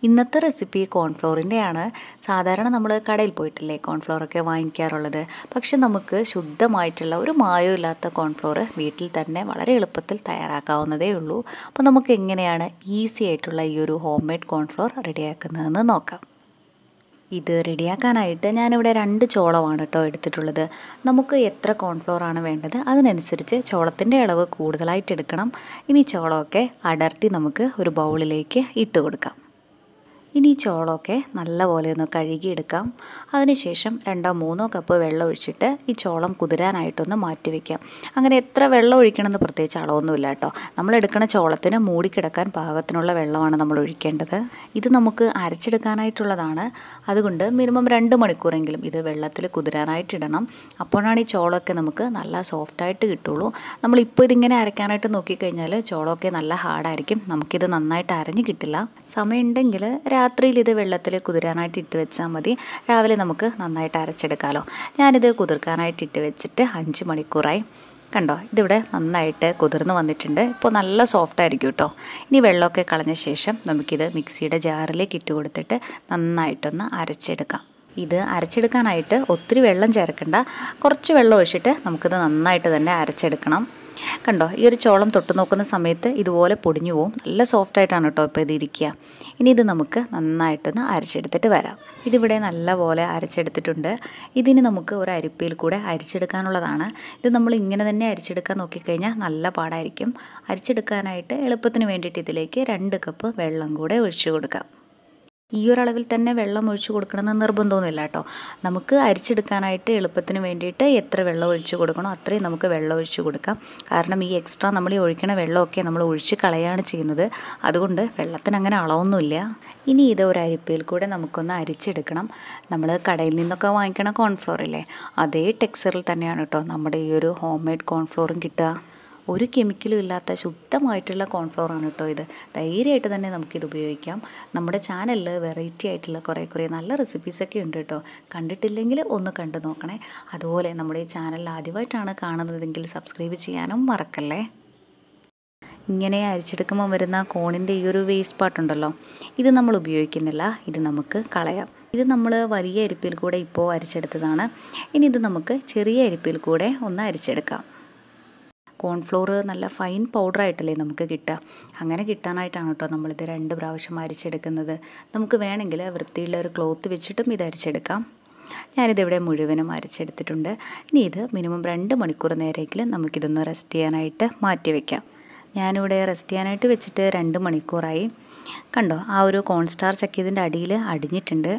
ഇന്നത്തെ റെസിപ്പി കോൺഫ്ലോറിൻ്റെയാണ്. സാധാരണ നമ്മൾ കടയിൽ പോയിട്ടല്ലേ കോൺഫ്ലോറൊക്കെ വാങ്ങിക്കാറുള്ളത്. പക്ഷെ നമുക്ക് ശുദ്ധമായിട്ടുള്ള ഒരു മായവും ഇല്ലാത്ത കോൺഫ്ലോർ വീട്ടിൽ തന്നെ വളരെ എളുപ്പത്തിൽ തയ്യാറാക്കാവുന്നതേ ഉള്ളൂ. അപ്പോൾ നമുക്ക് എങ്ങനെയാണ് ഈസി ആയിട്ടുള്ള ഈ ഒരു ഹോം മെയ്ഡ് കോൺഫ്ലോർ റെഡിയാക്കുന്നതെന്ന് നോക്കാം. ഇത് റെഡിയാക്കാനായിട്ട് ഞാനിവിടെ 2 ചോളമാണ് കേട്ടോ എടുത്തിട്ടുള്ളത്. നമുക്ക് എത്ര കോൺഫ്ലോർ ആണ് വേണ്ടത് അതിനനുസരിച്ച് ചോളത്തിൻ്റെ അളവ് കൂടുതലായിട്ട് എടുക്കണം. ഇനി ചോളമൊക്കെ അടർത്തി നമുക്ക് ഒരു ബൗളിലേക്ക് ഇട്ട് കൊടുക്കാം. ഇനി ചോളമൊക്കെ നല്ലപോലെ ഒന്ന് കഴുകിയെടുക്കാം. അതിനുശേഷം 2-3 കപ്പ് വെള്ളം ഒഴിച്ചിട്ട് ഈ ചോളം കുതിരാനായിട്ടൊന്ന് മാറ്റി വയ്ക്കാം. അങ്ങനെ എത്ര വെള്ളം ഒഴിക്കണമെന്ന് പ്രത്യേകിച്ച് അളവൊന്നുമില്ല കേട്ടോ. നമ്മൾ എടുക്കുന്ന ചോളത്തിന് മൂടിക്കിടക്കാൻ പാകത്തിനുള്ള വെള്ളമാണ് നമ്മൾ ഒഴിക്കേണ്ടത്. ഇത് നമുക്ക് അരച്ചെടുക്കാനായിട്ടുള്ളതാണ്. അതുകൊണ്ട് മിനിമം 2 മണിക്കൂറെങ്കിലും ഇത് വെള്ളത്തിൽ കുതിരാനായിട്ട് ഇടണം. അപ്പോഴാണ് ഈ ചോളമൊക്കെ നമുക്ക് നല്ല സോഫ്റ്റായിട്ട് കിട്ടുള്ളൂ. നമ്മളിപ്പോൾ ഇതിങ്ങനെ അരയ്ക്കാനായിട്ട് നോക്കിക്കഴിഞ്ഞാൽ ചോളമൊക്കെ നല്ല ഹാർഡായിരിക്കും. നമുക്കിത് നന്നായിട്ട് അരഞ്ഞ് കിട്ടില്ല. സമയമുണ്ടെങ്കിൽ രാത്രിയിൽ ഇത് വെള്ളത്തിൽ കുതിരാനായിട്ട് ഇട്ട് വെച്ചാൽ മതി. രാവിലെ നമുക്ക് നന്നായിട്ട് അരച്ചെടുക്കാമല്ലോ. ഞാനിത് കുതിർക്കാനായിട്ട് ഇട്ട് വെച്ചിട്ട് 5 മണിക്കൂറായി. കണ്ടോ, ഇതിവിടെ നന്നായിട്ട് കുതിർന്ന് വന്നിട്ടുണ്ട്. ഇപ്പോൾ നല്ല സോഫ്റ്റായിരിക്കും കേട്ടോ. ഇനി വെള്ളമൊക്കെ കളഞ്ഞ ശേഷം നമുക്കിത് മിക്സിയുടെ ജാറിലേക്ക് ഇട്ട് കൊടുത്തിട്ട് നന്നായിട്ടൊന്ന് അരച്ചെടുക്കാം. ഇത് അരച്ചെടുക്കാനായിട്ട് ഒത്തിരി വെള്ളം ചേർക്കണ്ട. കുറച്ച് വെള്ളം ഒഴിച്ചിട്ട് നമുക്കിത് നന്നായിട്ട് തന്നെ അരച്ചെടുക്കണം. കണ്ടോ, ഈ ഒരു ചോളം തൊട്ട് നോക്കുന്ന സമയത്ത് ഇതുപോലെ പൊടിഞ്ഞു പോവും. നല്ല സോഫ്റ്റായിട്ടാണ് കേട്ടോ ഇപ്പോൾ ഇതിരിക്കുക. ഇനി ഇത് നമുക്ക് നന്നായിട്ടൊന്ന് അരച്ചെടുത്തിട്ട് വരാം. ഇതിവിടെ നല്ലപോലെ അരച്ചെടുത്തിട്ടുണ്ട്. ഇതിന് നമുക്ക് ഒരു അരിപ്പയിൽ കൂടെ അരിച്ചെടുക്കാനുള്ളതാണ്. ഇത് നമ്മൾ ഇങ്ങനെ തന്നെ അരിച്ചെടുക്കാൻ നോക്കിക്കഴിഞ്ഞാൽ നല്ല പാടായിരിക്കും. അരിച്ചെടുക്കാനായിട്ട് എളുപ്പത്തിന് വേണ്ടിയിട്ട് ഇതിലേക്ക് 2 കപ്പ് വെള്ളം കൂടെ ഒഴിച്ചു കൊടുക്കാം. ഈ ഒരളവിൽ തന്നെ വെള്ളം ഒഴിച്ചു കൊടുക്കണമെന്ന് നിർബന്ധമൊന്നുമില്ല കേട്ടോ. നമുക്ക് അരിച്ചെടുക്കാനായിട്ട് എളുപ്പത്തിന് വേണ്ടിയിട്ട് എത്ര വെള്ളം ഒഴിച്ചു കൊടുക്കണോ അത്രയും നമുക്ക് വെള്ളം ഒഴിച്ചു കൊടുക്കാം. കാരണം ഈ എക്സ്ട്രാ നമ്മൾ ഈ ഒഴിക്കണ വെള്ളമൊക്കെ നമ്മൾ ഒഴിച്ച് കളയാണ് ചെയ്യുന്നത്. അതുകൊണ്ട് വെള്ളത്തിന് അങ്ങനെ അളവൊന്നുമില്ല. ഇനി ഇത് ഒരു അരിപ്പയിൽ കൂടെ നമുക്കൊന്ന് അരിച്ചെടുക്കണം. നമ്മൾ കടയിൽ നിന്നൊക്കെ വാങ്ങിക്കണ കോൺഫ്ലോർ ഇല്ലേ, അതേ ടെക്സ്ചറിൽ തന്നെയാണ് കേട്ടോ നമ്മുടെ ഈ ഒരു ഹോം മെയ്ഡ് കോൺഫ്ലോറും കിട്ടുക. ഒരു കെമിക്കലും ഇല്ലാത്ത ശുദ്ധമായിട്ടുള്ള കോൺഫ്ലോറാണ് കേട്ടോ ഇത്. ധൈര്യമായിട്ട് തന്നെ നമുക്കിത് ഉപയോഗിക്കാം. നമ്മുടെ ചാനലിൽ വെറൈറ്റി ആയിട്ടുള്ള കുറേ നല്ല റെസിപ്പീസൊക്കെ ഉണ്ട് കേട്ടോ. കണ്ടിട്ടില്ലെങ്കിൽ ഒന്ന് കണ്ടു നോക്കണേ. അതുപോലെ നമ്മുടെ ഈ ചാനൽ ആദ്യമായിട്ടാണ് കാണുന്നതെങ്കിൽ സബ്സ്ക്രൈബ് ചെയ്യാനും മറക്കല്ലേ. ഇങ്ങനെ അരിച്ചെടുക്കുമ്പോൾ വരുന്ന കോണിൻ്റെ ഈ ഒരു വേസ്റ്റ് പാർട്ടുണ്ടല്ലോ, ഇത് നമ്മൾ ഉപയോഗിക്കുന്നില്ല. ഇത് നമുക്ക് കളയാം. ഇത് നമ്മൾ വലിയ അരിപ്പയിൽ കൂടെ ഇപ്പോൾ അരിച്ചെടുത്തതാണ്. ഇനി ഇത് നമുക്ക് ചെറിയ അരിപ്പയിൽ കൂടെ ഒന്ന് അരിച്ചെടുക്കാം. കോൺഫ്ലോർ നല്ല ഫൈൻ പൗഡറായിട്ടല്ലേ നമുക്ക് കിട്ടുക. അങ്ങനെ കിട്ടാനായിട്ടാണ് കേട്ടോ നമ്മളിത് 2 പ്രാവശ്യം അരിച്ചെടുക്കുന്നത്. നമുക്ക് വേണമെങ്കിൽ വൃത്തിയുള്ള ഒരു ക്ലോത്ത് വെച്ചിട്ടും ഇത് അരിച്ചെടുക്കാം. ഞാനിതിവിടെ മുഴുവനും അരിച്ചെടുത്തിട്ടുണ്ട്. ഇനി ഇത് മിനിമം 2 മണിക്കൂർ നേരമെങ്കിലും നമുക്കിതൊന്ന് റെസ്റ്റ് ചെയ്യാനായിട്ട് മാറ്റി വയ്ക്കാം. ഞാനിവിടെ റെസ്റ്റ് ചെയ്യാനായിട്ട് വെച്ചിട്ട് 2 മണിക്കൂറായി. കണ്ടോ, ആ ഒരു കോൺ സ്റ്റാർച്ചൊക്കെ ഇതിൻ്റെ അടിയിൽ അടിഞ്ഞിട്ടുണ്ട്.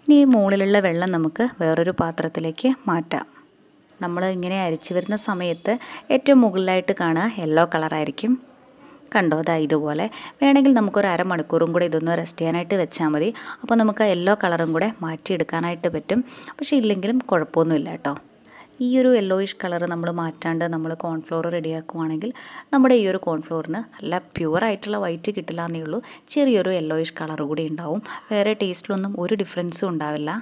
ഇനി മുകളിലുള്ള വെള്ളം നമുക്ക് വേറൊരു പാത്രത്തിലേക്ക് മാറ്റാം. നമ്മൾ ഇങ്ങനെ അരിച്ചു വരുന്ന സമയത്ത് ഏറ്റവും മുകളിലായിട്ട് കാണുക യെല്ലോ കളറായിരിക്കും. കണ്ടോ, ദാ ഇതുപോലെ. വേണമെങ്കിൽ നമുക്കൊരു അരമണിക്കൂറും കൂടെ ഇതൊന്ന് റെസ്റ്റ് ചെയ്യാനായിട്ട് വെച്ചാൽ മതി. അപ്പോൾ നമുക്ക് ആ യെല്ലോ കളറും കൂടെ മാറ്റിയെടുക്കാനായിട്ട് പറ്റും. പക്ഷേ ഇല്ലെങ്കിലും കുഴപ്പമൊന്നുമില്ല കേട്ടോ. ഈ ഒരു യെല്ലോയിഷ് കളർ നമ്മൾ മാറ്റാണ്ട് നമ്മൾ കോൺഫ്ലോർ റെഡിയാക്കുവാണെങ്കിൽ നമ്മുടെ ഈ ഒരു കോൺഫ്ലോറിന് നല്ല പ്യുവറായിട്ടുള്ള വൈറ്റ് കിട്ടില്ല എന്നേ ഉള്ളൂ. ചെറിയൊരു യെല്ലോയിഷ് കളർ കൂടി ഉണ്ടാവും. വേറെ ടേസ്റ്റിലൊന്നും ഒരു ഡിഫറൻസും ഉണ്ടാവില്ല.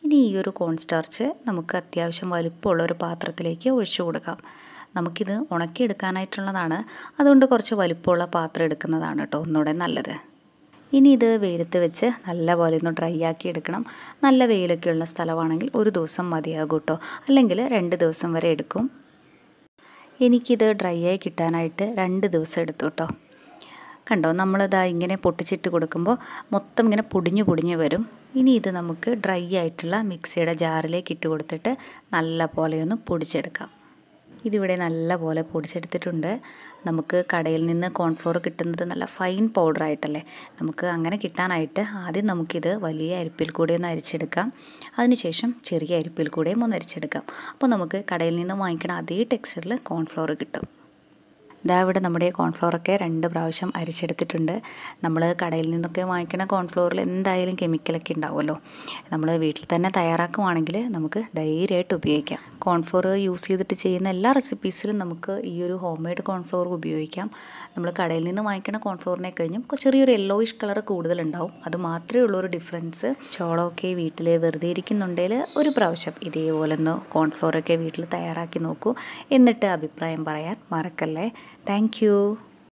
ഇനി ഈ ഒരു കോൺ സ്റ്റാർച്ച് നമുക്ക് അത്യാവശ്യം വലിപ്പമുള്ള ഒരു പാത്രത്തിലേക്ക് ഒഴിച്ചു കൊടുക്കാം. നമുക്കിത് ഉണക്കിയെടുക്കാനായിട്ടുള്ളതാണ്. അതുകൊണ്ട് കുറച്ച് വലിപ്പമുള്ള പാത്രം എടുക്കുന്നതാണ് കേട്ടോ ഒന്നുകൂടെ നല്ലത്. ഇനി ഇത് വെയിലത്ത് വെച്ച് നല്ലപോലെ ഒന്ന് ഡ്രൈ ആക്കി എടുക്കണം. നല്ല വെയിലൊക്കെയുള്ള സ്ഥലമാണെങ്കിൽ 1 ദിവസം മതിയാകും കേട്ടോ. അല്ലെങ്കിൽ 2 ദിവസം വരെ എടുക്കും. എനിക്കിത് ഡ്രൈ ആയി കിട്ടാനായിട്ട് 2 ദിവസം എടുത്തു കേട്ടോ. കണ്ടോ, നമ്മളിതാ ഇങ്ങനെ പൊട്ടിച്ചിട്ട് കൊടുക്കുമ്പോൾ മൊത്തം ഇങ്ങനെ പൊടിഞ്ഞു വരും. ഇനി ഇത് നമുക്ക് ഡ്രൈ ആയിട്ടുള്ള മിക്സിയുടെ ജാറിലേക്ക് ഇട്ട് കൊടുത്തിട്ട് നല്ല പോലെ ഒന്ന് പൊടിച്ചെടുക്കാം. ഇതിവിടെ നല്ല പോലെ പൊടിച്ചെടുത്തിട്ടുണ്ട്. നമുക്ക് കടയിൽ നിന്ന് കോൺഫ്ലോർ കിട്ടുന്നത് നല്ല ഫൈൻ പൗഡറായിട്ടല്ലേ. നമുക്ക് അങ്ങനെ കിട്ടാനായിട്ട് ആദ്യം നമുക്കിത് വലിയ അരിപ്പിൽ കൂടെ ഒന്ന് അരിച്ചെടുക്കാം. അതിനുശേഷം ചെറിയ അരിപ്പിൽ കൂടെയും ഒന്ന് അരിച്ചെടുക്കാം. അപ്പോൾ നമുക്ക് കടയിൽ നിന്ന് വാങ്ങിക്കണ അതേ ടെക്സ്ചറിൽ കോൺഫ്ലോർ കിട്ടും. ഇതാ ഇവിടെ നമ്മുടെ കോൺഫ്ലോറൊക്കെ 2 പ്രാവശ്യം അരിച്ചെടുത്തിട്ടുണ്ട്. നമ്മൾ കടയിൽ നിന്നൊക്കെ വാങ്ങിക്കുന്ന കോൺഫ്ലോറിൽ എന്തായാലും കെമിക്കലൊക്കെ ഉണ്ടാവുമല്ലോ. നമ്മൾ വീട്ടിൽ തന്നെ തയ്യാറാക്കുവാണെങ്കിൽ നമുക്ക് ധൈര്യമായിട്ട് ഉപയോഗിക്കാം. കോൺഫ്ലോർ യൂസ് ചെയ്തിട്ട് ചെയ്യുന്ന എല്ലാ റെസിപ്പീസിലും നമുക്ക് ഈ ഒരു ഹോം മെയ്ഡ് കോൺഫ്ലോർ ഉപയോഗിക്കാം. നമ്മൾ കടയിൽ നിന്ന് വാങ്ങിക്കുന്ന കോൺഫ്ലോറിനെ കഴിഞ്ഞും ചെറിയൊരു യെല്ലോയിഷ് കളർ കൂടുതലുണ്ടാവും. അത് മാത്രമേ ഉള്ളൂ ഒരു ഡിഫറൻസ്. ചോളമൊക്കെ വീട്ടിൽ വെറുതെ ഇരിക്കുന്നുണ്ടെങ്കിൽ ഒരു പ്രാവശ്യം ഇതേപോലെ ഒന്ന് കോൺഫ്ലോറൊക്കെ വീട്ടിൽ തയ്യാറാക്കി നോക്കൂ. എന്നിട്ട് അഭിപ്രായം പറയാൻ മറക്കല്ലേ. Thank you.